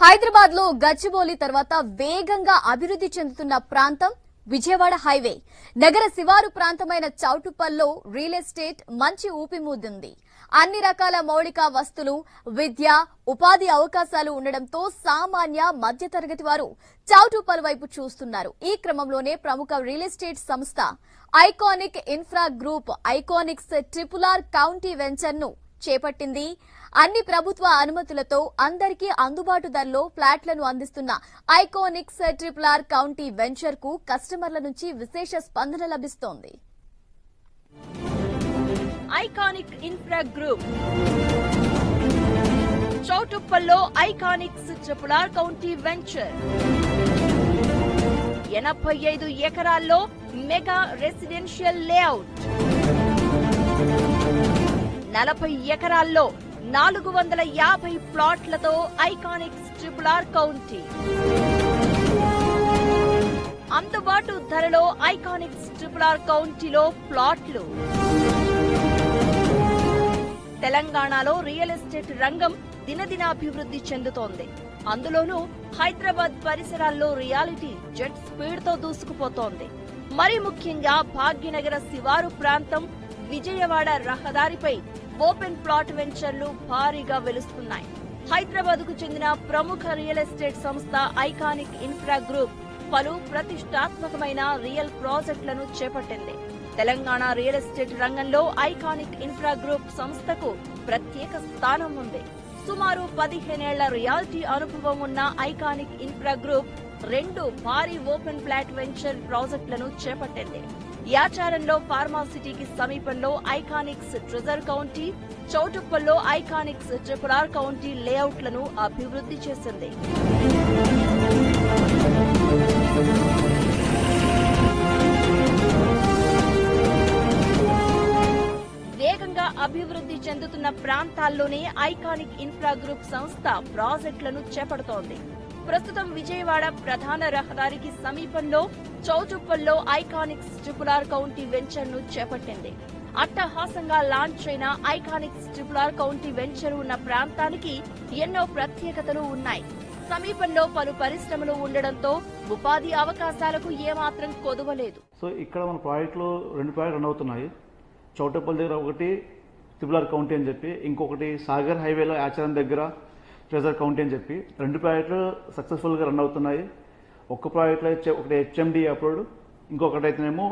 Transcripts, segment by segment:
హైదరాబాద్ లో గచ్చిబౌలి తర్వాత వేగంగా అభివృద్ధి చెందుతున్న ప్రాంతం విజయవాడ హైవే. నగర శివారు ప్రాంతమైన చౌటుప్పల్లో రియల్ ఎస్టేట్ మంచి ఊపిమూదింది. అన్ని రకాల మౌలిక వస్తువులు, విద్య, ఉపాధి అవకాశాలు ఉండడంతో సామాన్య మధ్యతరగతి వారు చౌటుప్పల్ వైపు చూస్తున్నారు. ఈ క్రమంలోనే ప్రముఖ రియల్ ఎస్టేట్ సంస్థ iconic infra group IconX triple county venture ను చేపట్టింది. అన్ని ప్రభుత్వ అనుమతులతో అందరికీ అందుబాటు ధరలో ఫ్లాట్లను అందిస్తున్న ఐకానిక్స్ ట్రిపుల్ కౌంటీ వెంచర్ కు కస్టమర్ల నుంచి విశేష స్పందన లభిస్తోంది. ఐకానిక్ ఇన్ఫ్రా గ్రూప్ చౌటుప్పల్లో ఐకానిక్స్ ట్రిపుల్ కౌంటీ వెంచర్ 85 ఎకరాల్లో మెగా రెసిడెన్షియల్ లేఅవుట్, 40 ఎకరాల్లో 450 ప్లాట్లతో ఐకానిక్స్ ట్రిపుల్ కౌంటీ. అందుబాటు ధరలో ఐకానిక్స్ ట్రిపుల్ కౌంటీలో ప్లాట్లు. తెలంగాణలో రియల్ ఎస్టేట్ రంగం దినదినాభివృద్ధి చెందుతోంది. అందులోనూ హైదరాబాద్ పరిసరాల్లో రియాలిటీ జెట్ స్పీడ్ తో దూసుకుపోతోంది. మరి ముఖ్యంగా భాగ్యనగర శివారు ప్రాంతం విజయవాడ రహదారిపై ఓపెన్ ప్లాట్ వెంచర్లు భారీగా వెలుస్తున్నాయి. హైదరాబాద్ కు చెందిన ప్రముఖ రియల్ ఎస్టేట్ సంస్థ ఐకానిక్ ఇన్ఫ్రా గ్రూప్ పలు ప్రతిష్టాత్మకమైన రియల్ ప్రాజెక్టులను చేపట్టింది. తెలంగాణ రియల్ ఎస్టేట్ రంగంలో ఐకానిక్ ఇన్ఫ్రా గ్రూప్ సంస్థకు ప్రత్యేక స్థానం ఉంది. సుమారు 15 ఏళ్ల రియాలిటీ అనుభవం ఉన్న ఐకానిక్ ఇన్ఫ్రా గ్రూప్ 2 భారీ ఓపెన్ ప్లాట్ వెంచర్ ప్రాజెక్టులను చేపట్టింది. యాచారంలో ఫార్మాసిటీకి సమీపంలో ఐకానిక్స్ ట్రెజర్ కౌంటీ, చౌటుప్పల్లో ఐకానిక్స్ ట్రిపుల్ కౌంటీ లేఅవుట్లను అభివృద్ధి చేసింది. వేగంగా అభివృద్ధి చెందుతున్న ప్రాంతాల్లోనే ఐకానిక్ ఇన్ఫ్రా గ్రూప్ సంస్థ ప్రాజెక్టులను చేపడుతోంది. ప్రస్తుతం విజయవాడ ప్రధాన రహదారికి సమీపంలో చౌటుప్పల్లో ఐకానిక్స్ ట్రిపుల్ కౌంటీ వెంచర్ ను చేపట్టింది. అట్టహాసంగా లాంచ్ అయిన ఐకానిక్స్ ట్రిపుల్ కౌంటీ వెంచర్ ఉన్న ప్రాంతానికి ఎన్నో ప్రత్యేకతలు ఉన్నాయి. సమీపంలో పలు పరిశ్రమలు ఉండడంతో ఉపాధి అవకాశాలకు ఏమాత్రం కొదువలేదు. సో ఇక్కడ మన ప్రాజెక్టులు 2 ప్రాజెక్టులు రన్ అవుతున్నాయి. చౌటుప్పల్ దగ్గర ఒకటి ట్రిపుల్ కౌంటీ అని చెప్పి, ఇంకొకటి సాగర్ హైవేలో యాచారం దగ్గర ట్రెజర్ కౌంటీ అని చెప్పి 2 ప్రాజెక్టులు సక్సెస్ఫుల్గా రన్ అవుతున్నాయి. ఒక్క ప్రాజెక్టులో ఒకటి హెచ్ఎండి అప్రూవ్డ్, ఇంకొకటి అయితేనేమో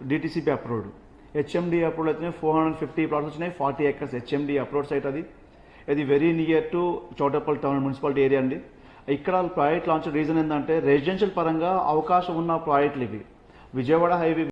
డిటిసిపి అప్రూవ్డ్. హెచ్ఎండి అప్రూవ్డ్ అయితే 450 ప్లాట్స్ వచ్చినాయి, 40 acres హెచ్ఎండి అప్రూవ్డ్ సైట్. అది very near to Choutuppal town municipality area అండి. ఇక్కడ ప్రాజెక్ట్ లాంచ్ రీజన్ ఏంటంటే రెసిడెన్షియల్ పరంగా అవకాశం ఉన్న ప్రాజెక్టులు ఇవి. విజయవాడ హైవే